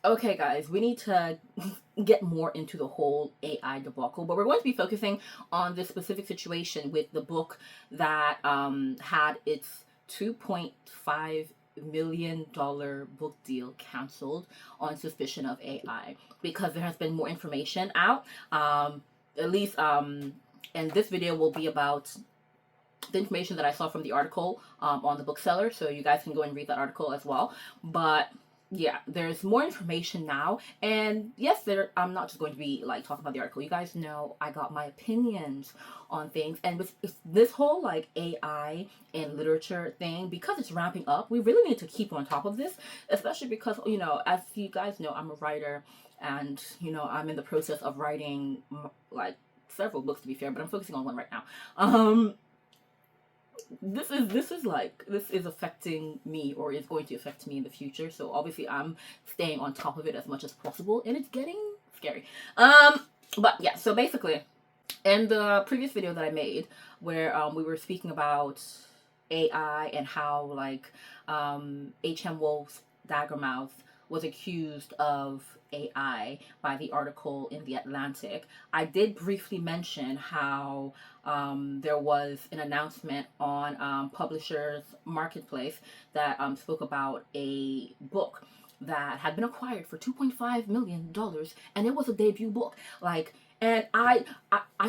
Okay, guys, we need to get more into the whole AI debacle, but we're going to be focusing on this specific situation with the book that had its $2.5 million book deal canceled on suspicion of AI because there has been more information out. At least, and this video will be about the information that I saw from the article on the bookseller, so you guys can go and read that article as well. But yeah, there's more information now, and yes, I'm not just going to be like talking about the article. You guys know I got my opinions on things, and with this whole like AI and literature thing, because it's ramping up, we really need to keep on top of this, especially because as you guys know, I'm a writer, and I'm in the process of writing like several books to be fair, but I'm focusing on one right now. This is affecting me, or is going to affect me in the future, so obviously I'm staying on top of it as much as possible, and it's getting scary. But yeah, so basically in the previous video that I made, where we were speaking about AI and how like H.M. Wolf's Daggermouth was accused of AI by the article in The Atlantic, I did briefly mention how there was an announcement on Publishers Marketplace that spoke about a book that had been acquired for $2.5 million, and it was a debut book. Like, and I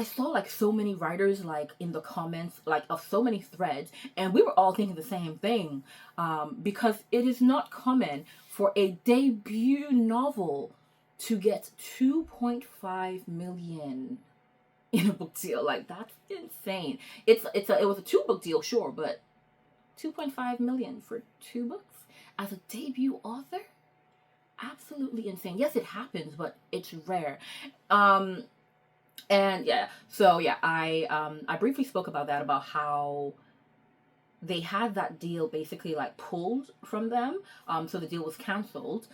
saw like so many writers like in the comments like of so many threads, and we were all thinking the same thing, because it is not common for a debut novel to get 2.5 million in a book deal. Like, that's insane. It was a two book deal, sure, but 2.5 million for two books as a debut author? Absolutely insane. Yes, it happens, but it's rare. And yeah, so yeah, I briefly spoke about that, about how they had that deal basically like pulled from them. So the deal was canceled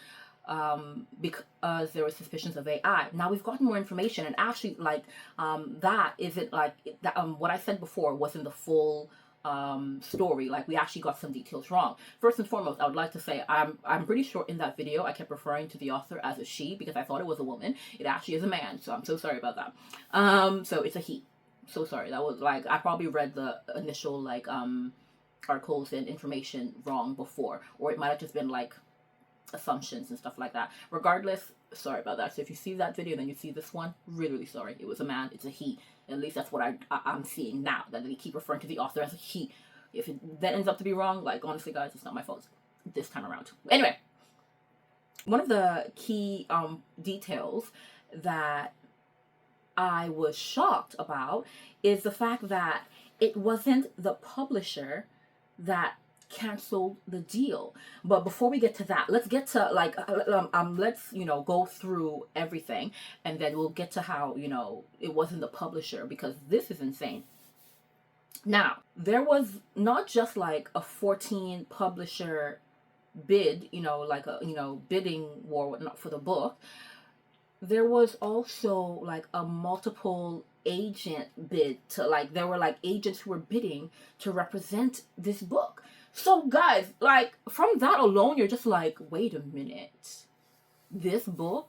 because there were suspicions of AI. Now we've gotten more information, and actually, like, that isn't like that. What I said before wasn't the full story. Like, we actually got some details wrong. First and foremost, I would like to say I'm pretty sure in that video I kept referring to the author as a she because I thought it was a woman. It actually is a man, so I'm so sorry about that. So it's a he. So sorry. That was like, I probably read the initial like articles and information wrong before, or it might have just been like assumptions and stuff like that. Regardless, sorry about that. So if you see that video, then you see this one, really, really sorry. It was a man, it's a he. At least that's what I'm seeing now, that they keep referring to the author as a he. If it then ends up to be wrong, like, honestly, guys, it's not my fault this time around. Anyway, one of the key details that I was shocked about is the fact that it wasn't the publisher that canceled the deal. But before we get to that, let's get to like let's go through everything, and then we'll get to how it wasn't the publisher, because this is insane. Now, there was not just like a 14 publisher bid, like a bidding war, whatnot, for the book. There was also like a multiple agent bid to, like, there were like agents who were bidding to represent this book. So guys, like, from that alone, you're just like, wait a minute, this book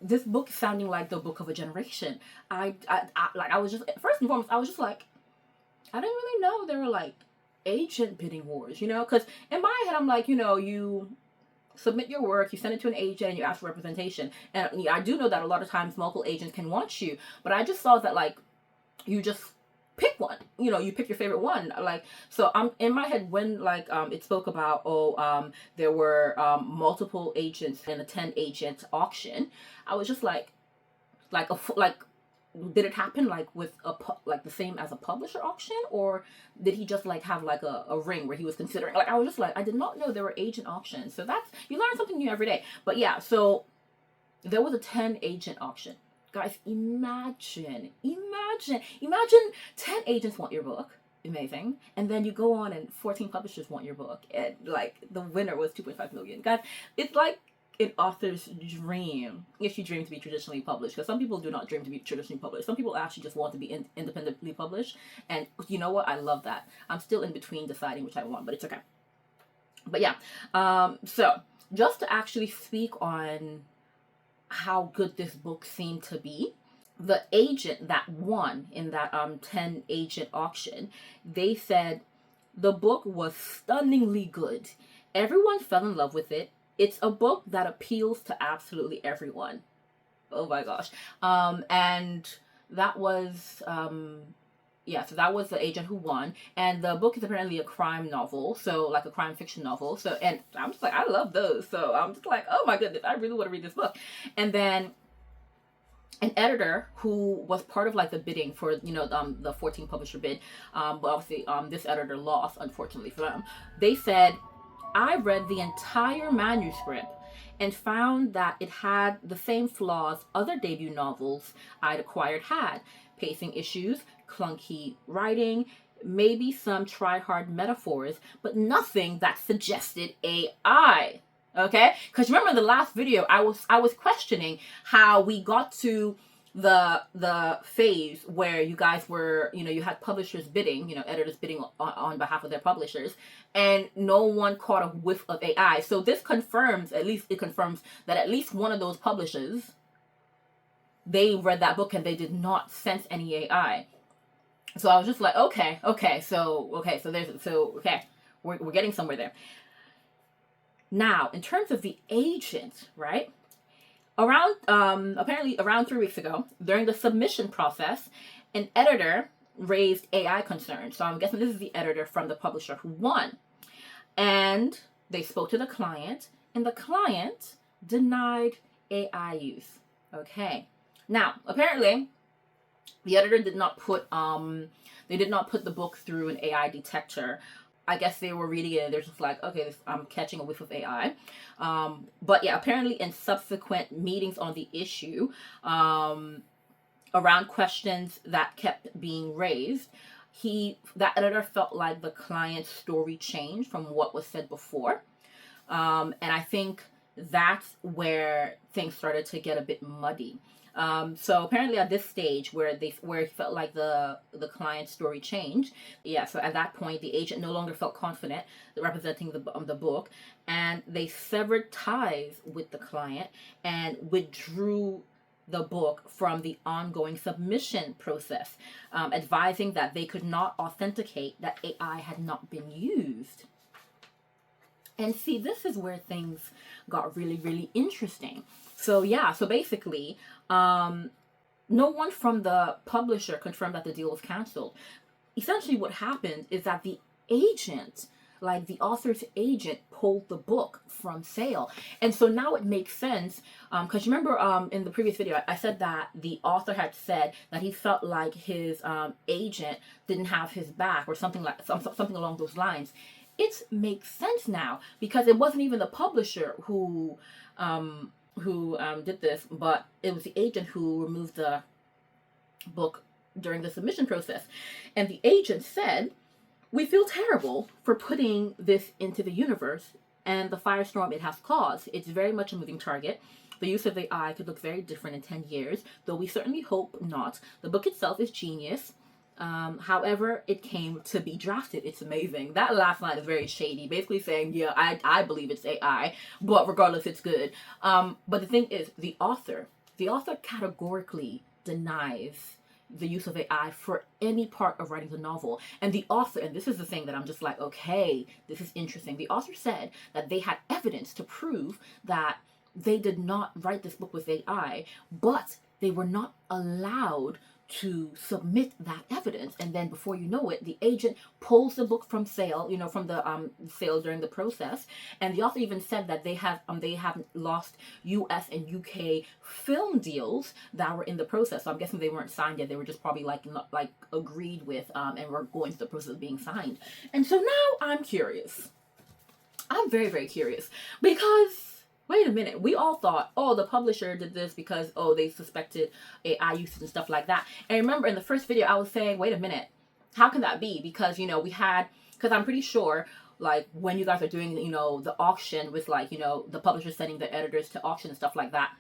this book is sounding like the book of a generation. I was just, first and foremost, I was just like, I didn't really know there were like agent bidding wars, because in my head I'm like, you submit your work, you send it to an agent, and you ask for representation. And yeah, I do know that a lot of times multiple agents can want you, but I just saw that like you just pick one. You pick your favorite one. Like, so I'm in my head when like it spoke about, there were multiple agents in a 10 agent auction. I was just like did it happen like with like the same as a publisher auction, or did he just like have like a ring where he was considering, like, I was just like, I did not know there were agent auctions. So that's, you learn something new every day. But yeah, so there was a 10 agent auction. Guys, imagine 10 agents want your book. Amazing. And then you go on and 14 publishers want your book, and like the winner was 2.5 million. Guys, it's like an author's dream, if you dream to be traditionally published, because some people do not dream to be traditionally published. Some people actually just want to be independently published, and you know what, I love that. I'm still in between deciding which I want, but it's okay. But yeah, so just to actually speak on how good this book seemed to be. The agent that won in that 10 agent auction, they said the book was stunningly good. Everyone fell in love with it. It's a book that appeals to absolutely everyone. Oh my gosh. And that was yeah, so that was the agent who won, and the book is apparently a crime novel, so like a crime fiction novel. So, and I'm just like, I love those, so I'm just like, oh my goodness, I really want to read this book. And then an editor who was part of like the bidding for the 14 publisher bid, but obviously this editor lost, unfortunately for them. They said, I read the entire manuscript and found that it had the same flaws other debut novels I'd acquired had: pacing issues, clunky writing, maybe some try-hard metaphors, but nothing that suggested AI. Okay, because remember in the last video I was questioning how we got to the phase where you guys were, you had publishers bidding, editors bidding on behalf of their publishers, and no one caught a whiff of AI. So this confirms, at least it confirms that at least one of those publishers, they read that book and they did not sense any AI. So I was just like, okay, we're getting somewhere there. Now, in terms of the agent, right? Apparently around 3 weeks ago, during the submission process, an editor raised AI concerns. So I'm guessing this is the editor from the publisher who won. And they spoke to the client, and the client denied AI use. Okay. Now, apparently, the editor did not put the book through an AI detector. I guess they were reading it and they're just like, okay, I'm catching a whiff of AI. But yeah, apparently in subsequent meetings on the issue, around questions that kept being raised, that editor felt like the client's story changed from what was said before. And I think that's where things started to get a bit muddy. So apparently at this stage where he felt like the client's story changed, yeah, so at that point the agent no longer felt confident representing the book, and they severed ties with the client and withdrew the book from the ongoing submission process, advising that they could not authenticate that AI had not been used. And see, this is where things got really, really interesting. So yeah, so basically, no one from the publisher confirmed that the deal was canceled. Essentially what happened is that the agent, like the author's agent, pulled the book from sale. And so now it makes sense, because remember in the previous video I said that the author had said that he felt like his agent didn't have his back, or something along those lines. It makes sense now, because it wasn't even the publisher who did this, but it was the agent who removed the book during the submission process. And the agent said, we feel terrible for putting this into the universe and the firestorm it has caused. It's very much a moving target. The use of AI could look very different in 10 years, though we certainly hope not. The book itself is genius. However, it came to be drafted. It's amazing. That last line is very shady, basically saying, yeah, I believe it's AI, but regardless, it's good. But the thing is, the author categorically denies the use of AI for any part of writing the novel. And the author, and this is the thing that I'm just like, okay, this is interesting. The author said that they had evidence to prove that they did not write this book with AI, but they were not allowed to submit that evidence. And then before you know it, the agent pulls the book from sale, from the sale during the process. And the author even said that they have lost US and UK film deals that were in the process. So I'm guessing they weren't signed yet. They were just probably not agreed with, and were going through the process of being signed. And so now I'm curious. I'm very, very curious, because wait a minute, we all thought, oh, the publisher did this because, oh, they suspected AI usage and stuff like that. And remember in the first video, I was saying, wait a minute, how can that be? Because, because I'm pretty sure, like, when you guys are doing, the auction with, the publisher sending the editors to auction and stuff like that,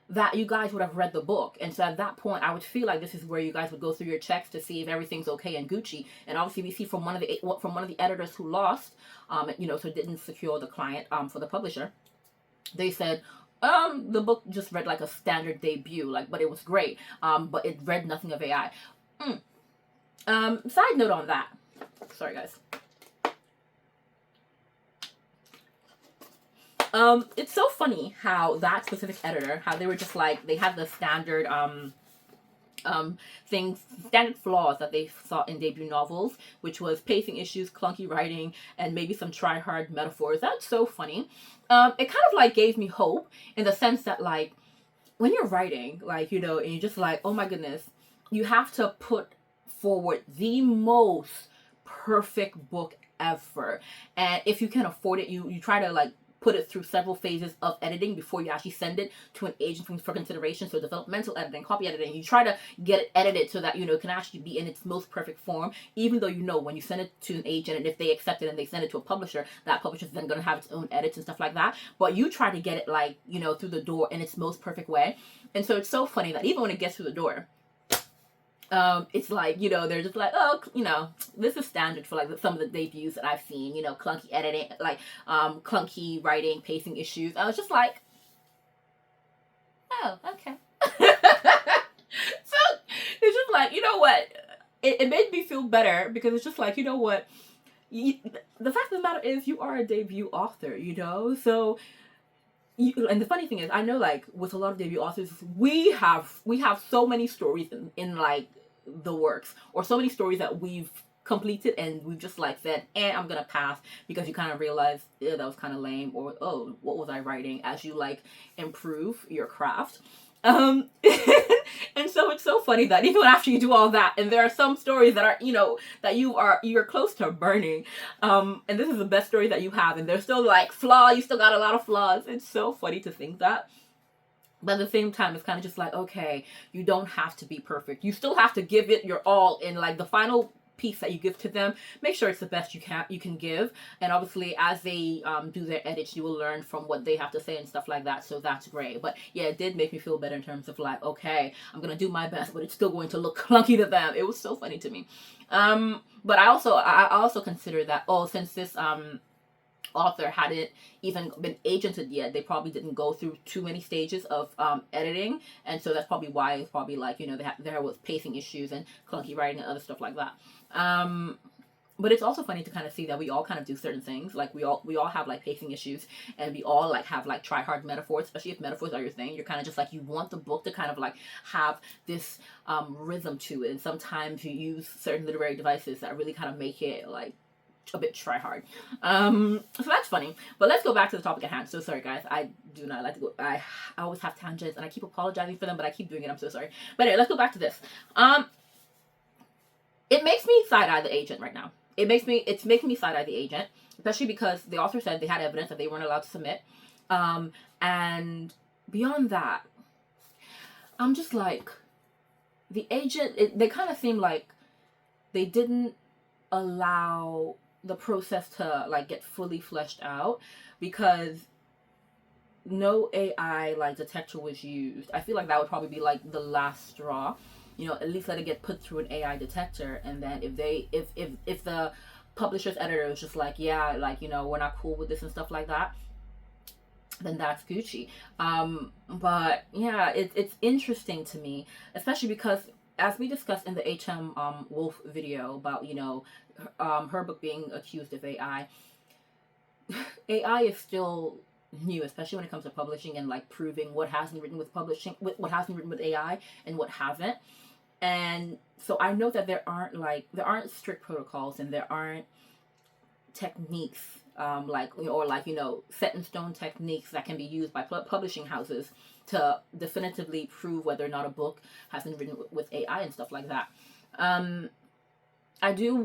that you guys would have read the book. And so at that point, I would feel like this is where you guys would go through your checks to see if everything's okay and Gucci. And obviously we see from one of the editors who lost, so didn't secure the client for the publisher, They said, the book just read like a standard debut, like, but it was great. But it read nothing of AI. Side note on that. Sorry, guys. It's so funny how that specific editor, how they were just like, they had the standard things, standard flaws that they saw in debut novels, which was pacing issues, clunky writing, and maybe some try-hard metaphors. That's so funny. It kind of like gave me hope in the sense that, like, when you're writing, like, you know, and you're just like, oh my goodness, you have to put forward the most perfect book ever. And if you can afford it, you try to like put it through several phases of editing before you actually send it to an agent for consideration. So developmental editing, copy editing, you try to get it edited so that, you know, it can actually be in its most perfect form, even though, you know, when you send it to an agent and if they accept it and they send it to a publisher, that publisher is then going to have its own edits and stuff like that. But you try to get it, like, you know, through the door in its most perfect way. And so it's so funny that even when it gets through the door, it's like, you know, they're just like, oh, you know, this is standard for like some of the debuts that I've seen, you know, clunky editing, like clunky writing, pacing issues. I was just like, oh, okay. So it's just like, you know what, it made me feel better, because it's just like, you know what, the fact of the matter is you are a debut author, you know. So and the funny thing is, I know, like, with a lot of debut authors, we have so many stories in like the works, or so many stories that we've completed and we've just like said, I'm gonna pass, because you kind of realize, yeah, that was kind of lame, or, oh, what was I writing, as you like improve your craft. um and so it's so funny that even after you do all that, and there are some stories that are, you know, that you're close to burning, and this is the best story that you have, and there's still like you still got a lot of flaws. It's so funny to think that. But at the same time, it's kind of just like, okay, you don't have to be perfect. You still have to give it your all in like the final piece that you give to them. Make sure it's the best you can give. And obviously, as they do their edits, you will learn from what they have to say and stuff like that. So that's great. But yeah, it did make me feel better in terms of like, okay, I'm gonna do my best, but it's still going to look clunky to them. It was so funny to me. But I also consider that, oh, since this author hadn't even been agented yet, they probably didn't go through too many stages of editing, and so that's probably why it's probably like, you know, there was pacing issues and clunky writing and other stuff like that. But it's also funny to kind of see that we all kind of do certain things, like we all have like pacing issues, and we all like have like try hard metaphors, especially if metaphors are your thing. You're kind of just like, you want the book to kind of like have this rhythm to it, and sometimes you use certain literary devices that really kind of make it like a bit try hard. So that's funny. But let's go back to the topic at hand. So sorry, guys. I do not like to go. I always have tangents, and I keep apologizing for them, but I keep doing it. I'm so sorry. But anyway, let's go back to this. It makes me side eye the agent right now. It's making me side eye the agent, especially because the author said they had evidence that they weren't allowed to submit. And beyond that, I'm just like, the agent. They kind of seem like they didn't allow the process to like get fully fleshed out, because no AI like detector was used. I feel like that would probably be like the last straw. You know, at least let it get put through an AI detector, and then if the publisher's editor is just like, yeah, like, you know, we're not cool with this and stuff like that, then that's Gucci. But yeah, it's interesting to me, especially because, as we discussed in the HM Wolf video about, you know, her book being accused of AI. AI is still new, especially when it comes to publishing and like proving what has been written with publishing, what has been written with AI and what hasn't. And so I know that there aren't strict protocols, and there aren't techniques like, or like, you know, set in stone techniques that can be used by publishing houses to definitively prove whether or not a book has been written with AI and stuff like that. I do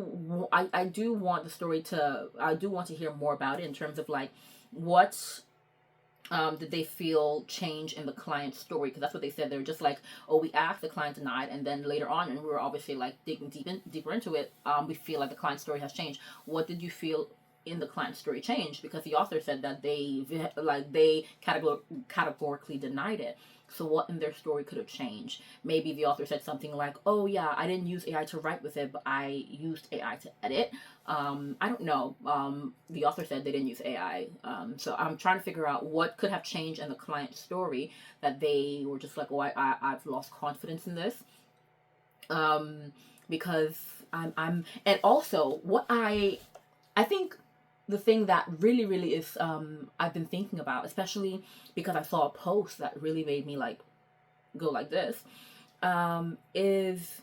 want the story to, I do want to hear more about it in terms of like, what did they feel change in the client's story? Because that's what they said. They were just like, oh, we asked, the client denied, and then later on, and we were obviously like digging deeper into it, we feel like the client's story has changed. What did you feel in the client story changed because the author said that they categorically denied it. So what in their story could have changed? Maybe the author said something like, "Oh yeah, I didn't use AI to write with it, but I used AI to edit." I don't know. The author said they didn't use AI. So I'm trying to figure out what could have changed in the client story that they were just like, "Oh, I've lost confidence in this." Because and also what I think the thing that really is I've been thinking about, especially because I saw a post that really made me like go like this, is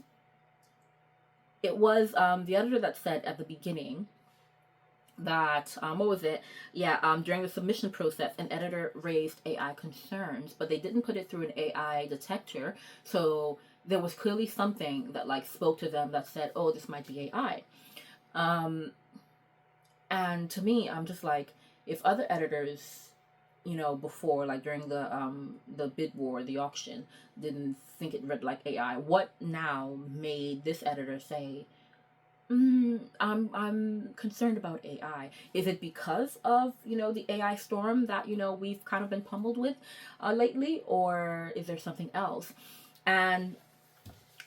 it was the editor that said at the beginning that what was it? Yeah, during the submission process, an editor raised AI concerns, but they didn't put it through an AI detector, so there was clearly something that like spoke to them that said, "Oh, this might be AI." And to me, I'm just like, if other editors, before, like during the bid war, the auction, didn't think it read like AI, what now made this editor say, I'm concerned about AI? Is it because of the AI storm that we've kind of been pummeled with lately, or is there something else? And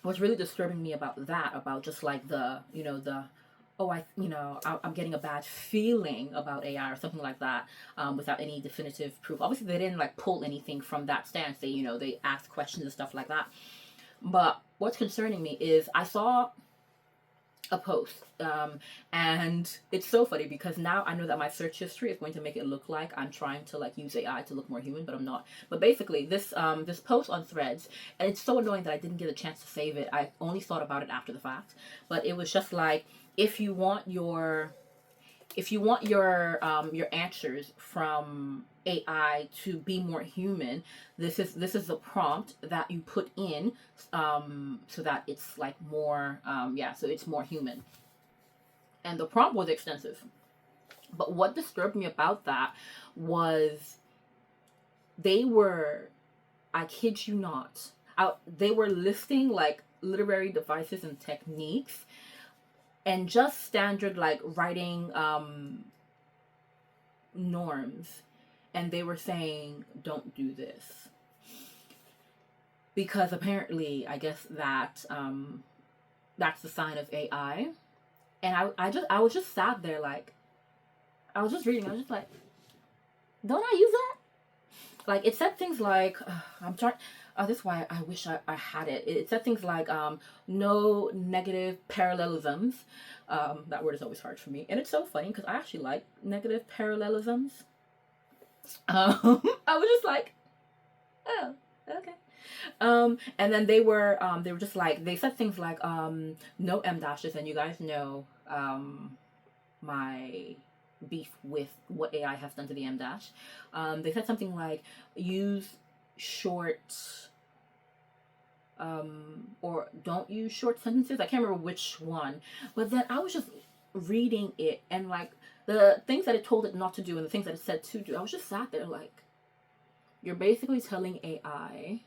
what's really disturbing me about that, about just like the oh, I'm getting a bad feeling about AI or something like that, without any definitive proof. Obviously, they didn't like pull anything from that stance. They asked questions and stuff like that. But what's concerning me is I saw a post, and it's so funny because now I know that my search history is going to make it look like I'm trying to like use AI to look more human, but I'm not. But basically, this post on Threads, and it's so annoying that I didn't get a chance to save it. I only thought about it after the fact, but it was just like, if you want your your answers from AI to be more human, this is the prompt that you put in, so that it's like more, so it's more human. And the prompt was extensive, but what disturbed me about that was they were, I kid you not, they were listing like literary devices and techniques and just standard like writing norms, and they were saying don't do this because apparently I guess that that's the sign of AI. And I was just sat there like, I was just reading, I was just like, don't I use that? Like, it said things like, I'm trying, this is why I wish I had it. It said things like, no negative parallelisms. That word is always hard for me. And it's so funny because I actually like negative parallelisms. I was just like, oh, okay. And then they were just like, they said things like, no M dashes, and you guys know, my beef with what AI has done to the M dash. They said something like, use short, or don't use short sentences. I can't remember which one, but then I was just reading it, and like the things that it told it not to do and the things that it said to do, I was just sat there like, you're basically telling AI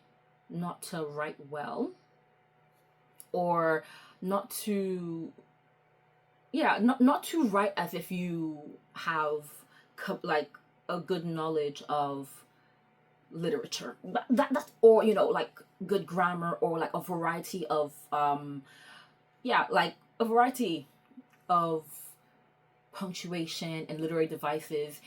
not to write well, or not to, not to write as if you have like a good knowledge of literature, that's, or like good grammar, or like a variety of like a variety of punctuation and literary devices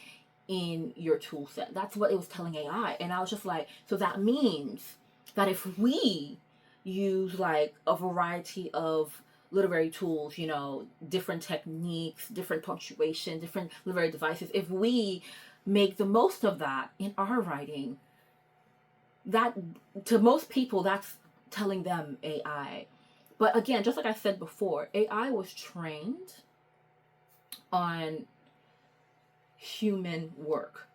in your tool set. That's what it was telling AI. And I was just like, so that means that if we use like a variety of literary tools, different techniques, different punctuation, different literary devices, if we make the most of that in our writing, that, to most people, that's telling them AI. But again, just like I said before, AI was trained on human work,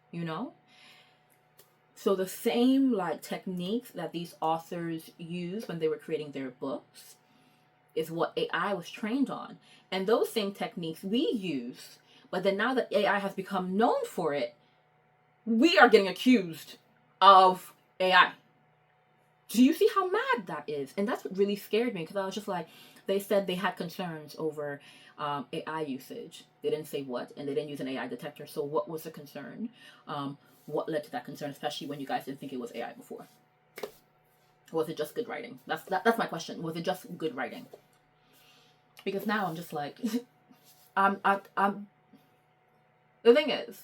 So the same like techniques that these authors used when they were creating their books is what AI was trained on. And those same techniques we use, but then now that AI has become known for it, we are getting accused of AI. Do you see how mad that is? And that's what really scared me, because I was just like, they said they had concerns over AI usage. They didn't say what, and they didn't use an AI detector. So what was the concern? What led to that concern, especially when you guys didn't think it was AI before? Was it just good writing? That's my question. Was it just good writing? Because now I'm just like, I'm. The thing is,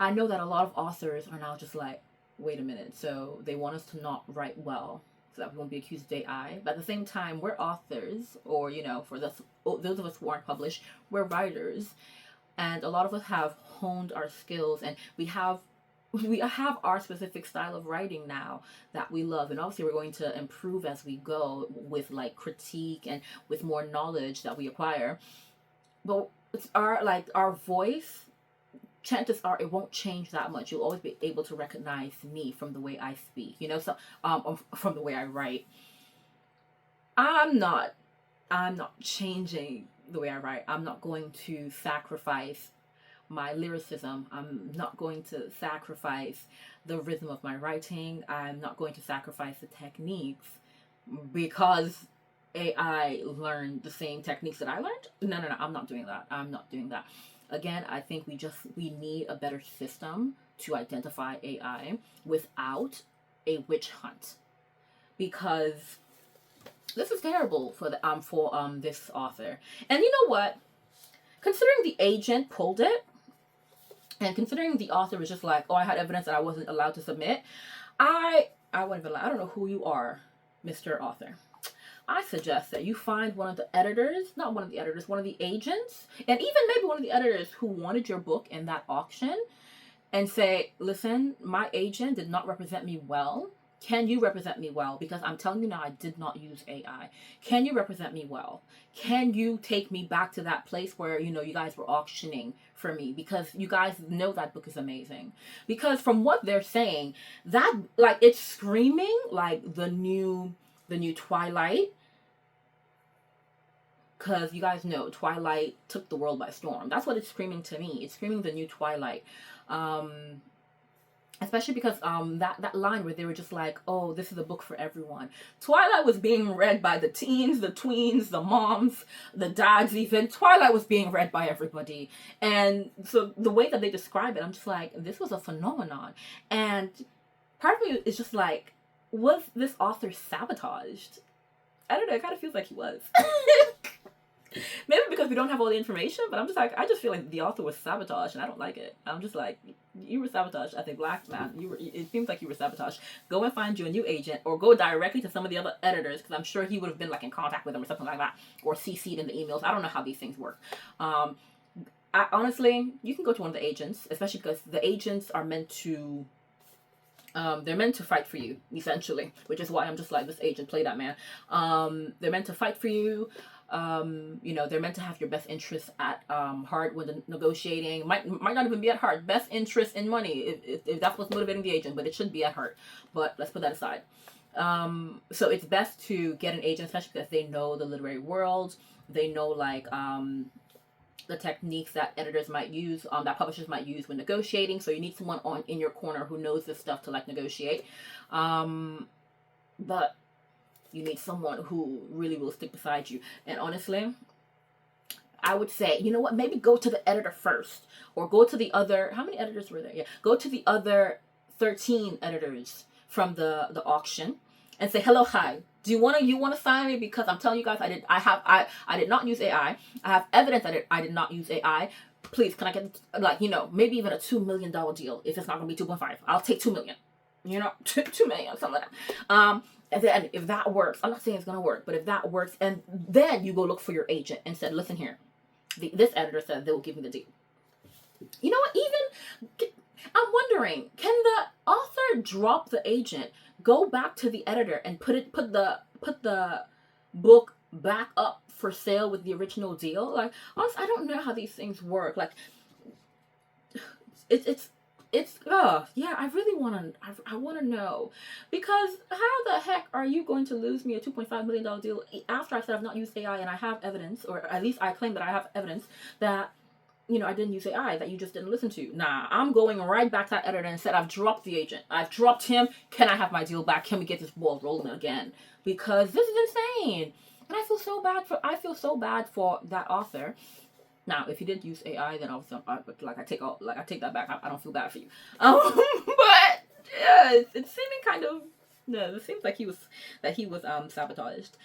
I know that a lot of authors are now just like, wait a minute, so they want us to not write well so that we won't be accused of AI. But at the same time, we're authors, or, for those of us who aren't published, we're writers. And a lot of us have honed our skills, and we have our specific style of writing now that we love, and obviously we're going to improve as we go with like critique and with more knowledge that we acquire. But it's our voice, chances are it won't change that much. You'll always be able to recognize me from the way I speak, so from the way I write. I'm not changing the way I write. I'm not going to sacrifice my lyricism. I'm not going to sacrifice the rhythm of my writing. I'm not going to sacrifice the techniques because AI learned the same techniques that I learned. No, I'm not doing that. I'm not doing that. Again, I think we need a better system to identify AI without a witch hunt, because this is terrible for this author. And you know what? Considering the agent pulled it, and considering the author was just like, oh, I had evidence that I wasn't allowed to submit, I wouldn't even. I don't know who you are, Mr. Author. I suggest that you find one of the editors, not one of the editors, one of the agents, and even maybe one of the editors who wanted your book in that auction, and say, listen, my agent did not represent me well. Can you represent me well? Because I'm telling you now, I did not use AI. Can you represent me well? Can you take me back to that place where, you guys were auctioning for me? Because you guys know that book is amazing. Because from what they're saying, that, like, it's screaming like the new Twilight. Because you guys know Twilight took the world by storm. That's what it's screaming to me. It's screaming the new Twilight. Especially because that line where they were just like, oh, this is a book for everyone. Twilight was being read by the teens, the tweens, the moms, the dads even. Twilight was being read by everybody. And so the way that they describe it, I'm just like, this was a phenomenon. And part of me is just like, was this author sabotaged? I don't know, it kind of feels like he was. Maybe because we don't have all the information, but I'm just like, I just feel like the author was sabotaged, and I don't like it. I'm just like, you were sabotaged as a black man. It seems like you were sabotaged. Go and find you a new agent, or go directly to some of the other editors, because I'm sure he would have been like in contact with them or something like that, or CC'd in the emails. I don't know how these things work. Honestly, you can go to one of the agents, especially because the agents are meant to. They're meant to fight for you, essentially, which is why I'm just like, this agent, play that, man. They're meant to fight for you. They're meant to have your best interests at heart when negotiating. Might not even be at heart. Best interest in money, if that's what's motivating the agent, but it should be at heart. But let's put that aside. So it's best to get an agent, especially because they know the literary world. They know, like, the techniques that editors might use, that publishers might use when negotiating. So you need someone in your corner who knows this stuff to, like, negotiate. But you need someone who really will stick beside you. And honestly, I would say, you know what, maybe go to the editor first, or go to the other, how many editors were there? Yeah, go to the other 13 editors from the auction and say, hello, hi, do you want to sign me? Because I'm telling you guys, I did not use AI. I have evidence that I did not use AI. Please, can I get, like, maybe even a $2 million deal? If it's not going to be 2.5, I'll take 2 million. 2 million, something like that. And then if that works, I'm not saying it's going to work, but if that works, and then you go look for your agent and said, listen here, this editor said they will give me the deal. You know what? Even, I'm wondering, can the author drop the agent, go back to the editor, and put the book back up for sale with the original deal? Like, honestly, I don't know how these things work. Like, yeah, I really want to know, because how the heck are you going to lose me a $2.5 million deal after I said I've not used AI and I have evidence, or at least I claim that I have evidence that I didn't use AI that you just didn't listen to. Nah, I'm going right back to that editor and said, I've dropped the agent. I've dropped him. Can I have my deal back? Can we get this ball rolling again? Because this is insane. And I feel so bad for that author. Now, if you did use AI, then obviously, I take that back. I don't feel bad for you. But yeah, it's seeming kind of, no, it seems like he was sabotaged.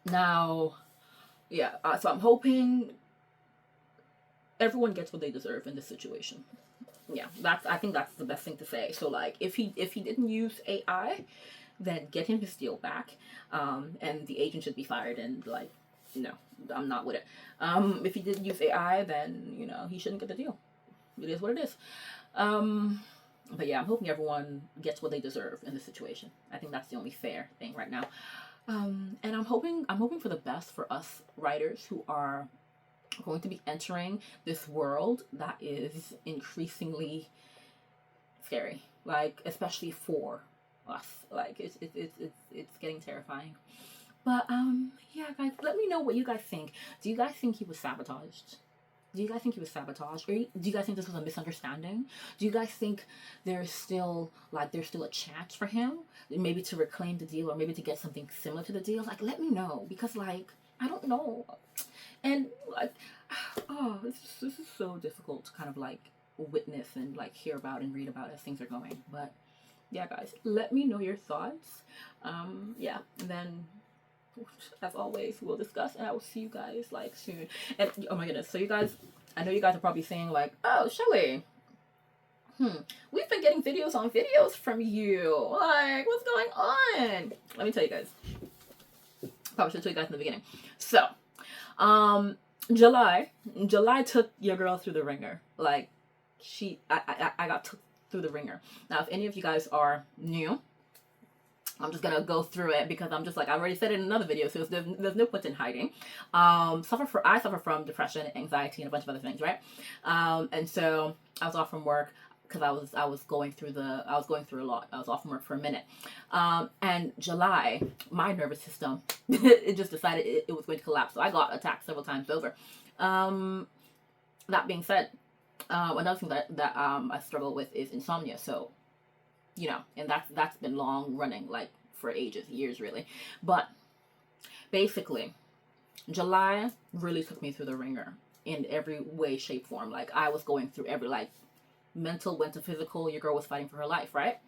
Now, yeah. So I'm hoping everyone gets what they deserve in this situation. Yeah, I think that's the best thing to say. So like, if he didn't use AI, then get him his deal back, and the agent should be fired. And like, no, I'm not with it. If he did use AI, then he shouldn't get the deal. It is what it is. But yeah, I'm hoping everyone gets what they deserve in this situation. I think that's the only fair thing right now. And I'm hoping for the best for us writers who are going to be entering this world that is increasingly scary, like especially for us. Like it's getting terrifying. But yeah, guys, let me know what you guys think. Do you guys think he was sabotaged? Do you guys think he was sabotaged? Or do you guys think this was a misunderstanding? Do you guys think there's still a chance for him maybe to reclaim the deal, or maybe to get something similar to the deal? Like, let me know, because like I don't know. And like, oh, this is so difficult to kind of like witness and like hear about and read about as things are going. But yeah, guys, let me know your thoughts. Yeah, and then as always, we'll discuss, and I will see you guys like soon. And oh my goodness, so you guys, I know you guys are probably saying like, oh, Shelly, we've been getting videos on videos from you. Like, what's going on? Let me tell you guys. Probably should tell you guys in the beginning. So, July took your girl through the ringer. Like, I got took through the ringer. Now, if any of you guys are new, I'm just gonna go through it because I'm just like, I already said it in another video, so there's no point in hiding. I suffer from depression, anxiety, and a bunch of other things, right? And so I was off from work because I was going through a lot. I was off from work for a minute. And July, my nervous system, it just decided it was going to collapse. So I got attacked several times over. That being said, another thing that I struggle with is insomnia. So, and that's been long running, like for ages, years really. But basically, July really took me through the ringer in every way, shape, form. Like, I was going through every, like, mental went to physical. Your girl was fighting for her life, right?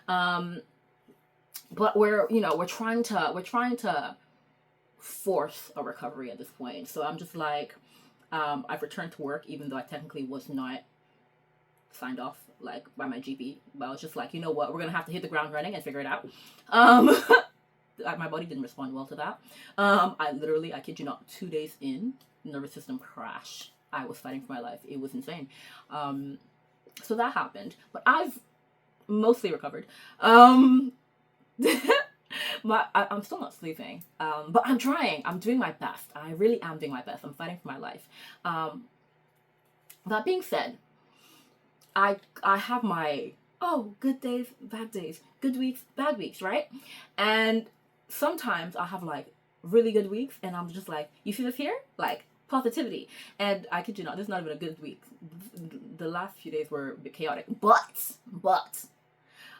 But we're trying to force a recovery at this point. So I'm just like, I've returned to work, even though I technically was not signed off like by my GP, but I was just like, you know what, we're gonna have to hit the ground running and figure it out. My body didn't respond well to that. I kid you not, 2 days in, nervous system crash. I was fighting for my life. It was insane. So that happened, but I've mostly recovered. I'm still not sleeping, but I'm trying. I'm doing my best. I really am doing my best. I'm fighting for my life. That being said, I have my good days, bad days, good weeks, bad weeks, right? And sometimes I have like really good weeks, and I'm just like, you see this here, like positivity. And I kid you not, this is not even a good week. The last few days were a bit chaotic, but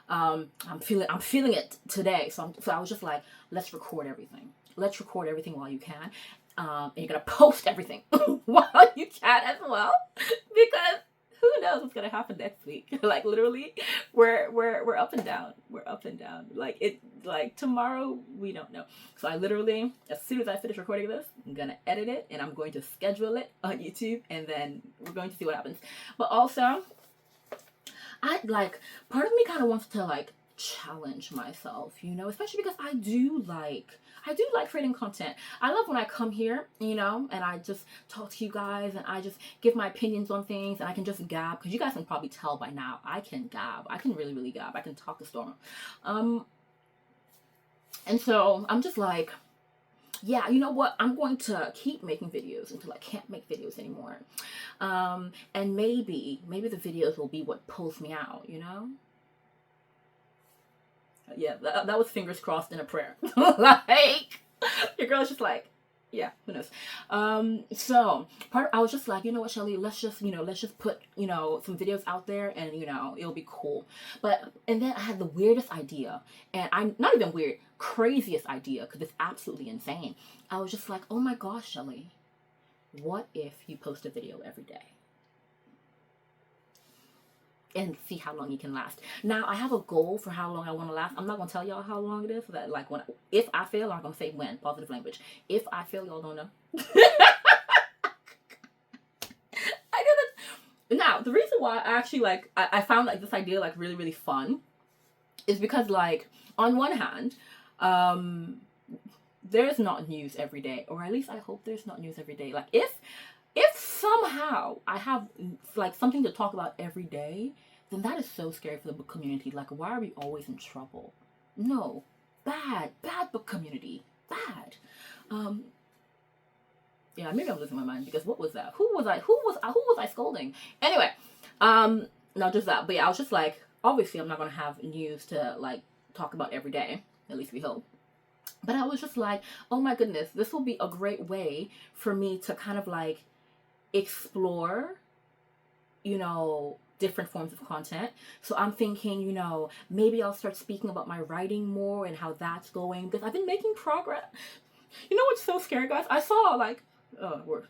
I'm feeling it today. So I was just like, let's record everything. Let's record everything while you can. And you're gonna post everything while you can as well, because who knows what's gonna happen next week? Like, literally, we're up and down. We're up and down. Like tomorrow, we don't know. So I literally, as soon as I finish recording this, I'm gonna edit it and I'm going to schedule it on YouTube, and then we're going to see what happens. But also, part of me kind of wants to like challenge myself, especially because I do like creating content. I love when I come here, and I just talk to you guys, and I just give my opinions on things, and I can just gab, because you guys can probably tell by now, I can gab. I can really, really gab. I can talk a storm. And so I'm just like, yeah, you know what? I'm going to keep making videos until I can't make videos anymore. And maybe the videos will be what pulls me out, Yeah, that was fingers crossed in a prayer. Like, your girl's just like, Yeah, who knows? So I was just like, you know what, Shelly, let's just put, some videos out there, and it'll be cool. And then I had the weirdest idea, and I'm not even weird, craziest idea, because it's absolutely insane. I was just like, oh my gosh, Shelly, what if you post a video every day and see how long you can last? Now, I have a goal for how long I want to last. I'm not going to tell y'all how long it is, so that like if I fail, I'm going to say when, positive language. If I fail, y'all don't know. I did it. Now, the reason why I actually I found like this idea like really, really fun is because, like, on one hand, there's not news every day, or at least I hope there's not news every day. Like, if somehow I have like something to talk about every day, then that is so scary for the book community. Like, why are we always in trouble? No, bad book community, bad. Yeah, maybe I'm losing my mind, because what was that? Who was I scolding? Anyway, not just that, but yeah, I was just like, obviously I'm not gonna have news to like talk about every day. At least we hope. But I was just like, oh my goodness, this will be a great way for me to kind of like explore, different forms of content. So I'm thinking, maybe I'll start speaking about my writing more and how that's going, because I've been making progress. You know what's so scary, guys? I saw like, we're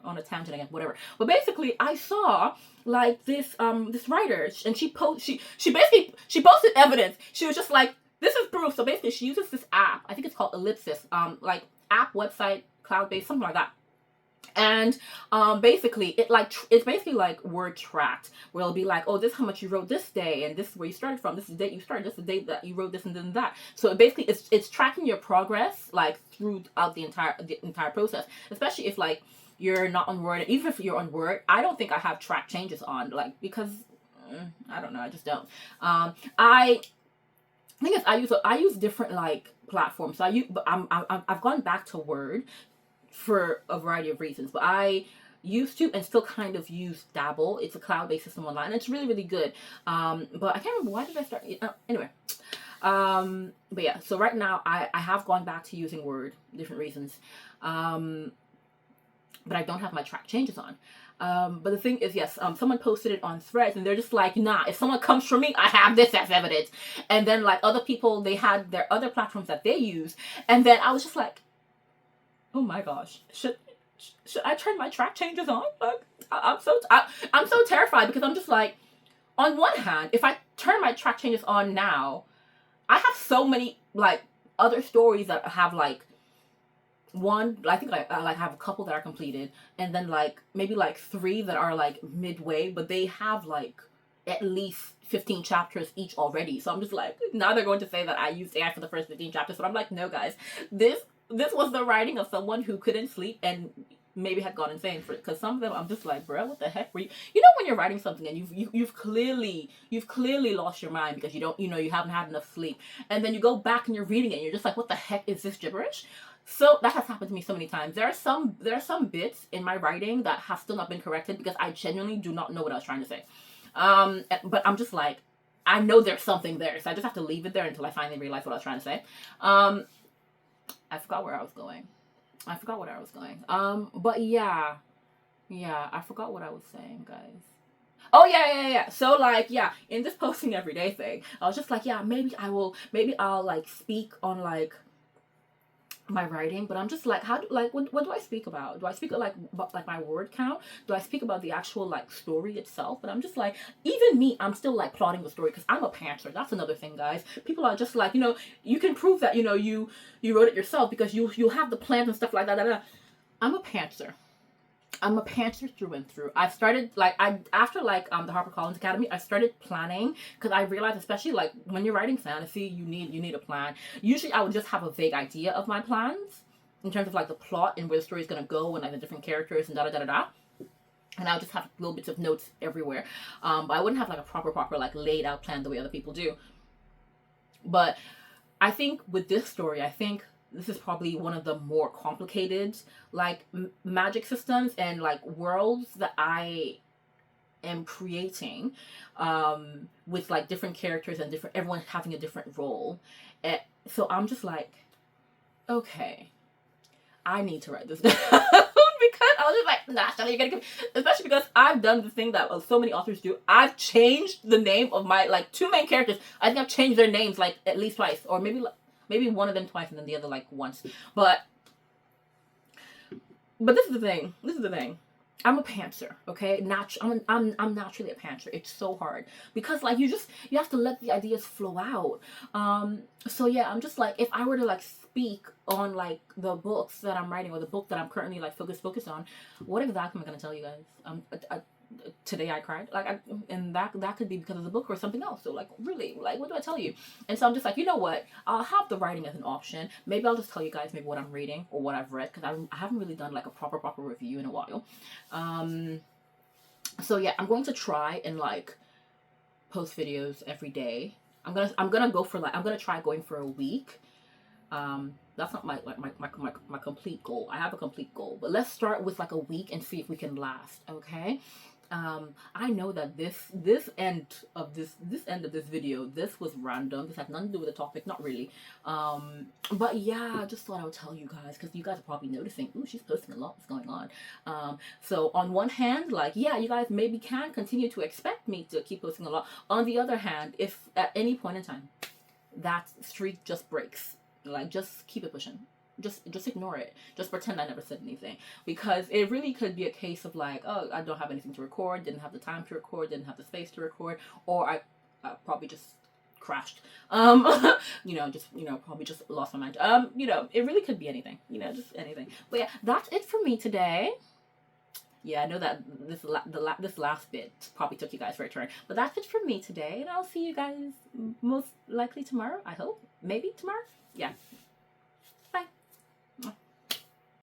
on a tangent again, whatever. But basically, I saw like this writer, and she basically posted evidence. She was just like, this is proof. So basically, she uses this app. I think it's called Ellipsis. Like app, website, cloud-based, something like that. And basically it's basically like word tracked, where it'll be like, oh, this is how much you wrote this day, and this is where you started from, this is the date you started, this is the date that you wrote this, and then that. So it basically it's tracking your progress like throughout the entire process, especially if like you're not on Word. Even if you're on Word, I don't think I have track changes on, like, because I don't know, I just don't. I think I use different like platforms. So I've gone back to Word for a variety of reasons, but I used to and still kind of use Dabble. It's a cloud-based system online, and it's really, really good. But I can't remember, why did I start? Anyway, but yeah, so right now I have gone back to using Word, different reasons, but I don't have my track changes on. But the thing is, yes, someone posted it on Threads, and they're just like, nah, if someone comes from me, I have this as evidence. And then like other people, they had their other platforms that they use, and then I was just like, oh my gosh, should I turn my track changes on? Like, I'm so terrified, because I'm just like, on one hand, if I turn my track changes on now, I have so many like other stories that have like I think I have a couple that are completed, and then like maybe like 3 that are like midway, but they have like at least 15 chapters each already. So I'm just like, now they're going to say that I used AI for the first 15 chapters. But I'm like, no, guys, this was the writing of someone who couldn't sleep and maybe had gone insane for it. Because some of them, I'm just like, bro, what the heck were you? You know, when you're writing something and you've clearly lost your mind because you haven't had enough sleep, and then you go back and you're reading it and you're just like, what the heck is this gibberish? So that has happened to me so many times. There are some bits in my writing that have still not been corrected because I genuinely do not know what I was trying to say. But I'm just like, I know there's something there, so I just have to leave it there until I finally realize what I was trying to say. I forgot where I was going. But yeah, I forgot what I was saying, guys. Oh yeah. So like, yeah, in this posting everyday thing, I was just like, yeah, maybe I'll like speak on like my writing, but I'm just like, what do I speak about? Do I speak about my word count? Do I speak about the actual like story itself? But I'm just like, even me, I'm still like plotting the story, because I'm a pantser. That's another thing, guys. People are just like, you can prove that you wrote it yourself because you have the plans and stuff like that. I'm a pantser. I'm a pantser through and through. I started after the HarperCollins Academy, I started planning, because I realized, especially like when you're writing fantasy, you need a plan. Usually I would just have a vague idea of my plans in terms of like the plot and where the story is gonna go and like the different characters and da. And I would just have little bits of notes everywhere. But I wouldn't have like a proper like laid out plan the way other people do. But I think with this story, this is probably one of the more complicated like magic systems and like worlds that I am creating, with like different characters and everyone having a different role. So I'm just like, okay, I need to write this down. Because I was just like, nah, Shelly, you're gonna give, especially because I've done the thing that so many authors do. I've changed the name of my like two main characters. I think I've changed their names like at least twice, or maybe one of them twice and then the other like once. But this is the thing. This is the thing. I'm a pantser, okay? I'm naturally a pantser. It's so hard because like you have to let the ideas flow out. So yeah, I'm just like, if I were to like speak on like the books that I'm writing or the book that I'm currently like focused on, what exactly am I gonna tell you guys? Today I cried, and that could be because of the book or something else. So like, really, like, what do I tell you? And so I'm just like, you know what, I'll have the writing as an option. Maybe I'll just tell you guys maybe what I'm reading or what I've read, because I haven't really done like a proper review in a while. So yeah, I'm going to try and like post videos every day. I'm gonna go for like, I'm gonna try going for a week. That's not my complete goal. I have a complete goal, but let's start with like a week and see if we can last. Okay. I know that this end of this video, this was random. This has nothing to do with the topic, not really. But yeah, I just thought I would tell you guys, because you guys are probably noticing, ooh, she's posting a lot. What's going on? So on one hand, like, yeah, you guys maybe can continue to expect me to keep posting a lot. On the other hand, if at any point in time that streak just breaks, like, just keep it pushing. Just ignore it. Just pretend I never said anything, because it really could be a case of like, oh, I don't have anything to record, didn't have the time to record, didn't have the space to record, or I probably just crashed. Probably just lost my mind. It really could be anything. Just anything. But yeah, that's it for me today. Yeah, I know that this last bit probably took you guys for a turn, but that's it for me today, and I'll see you guys most likely tomorrow. I hope, maybe tomorrow. Yeah.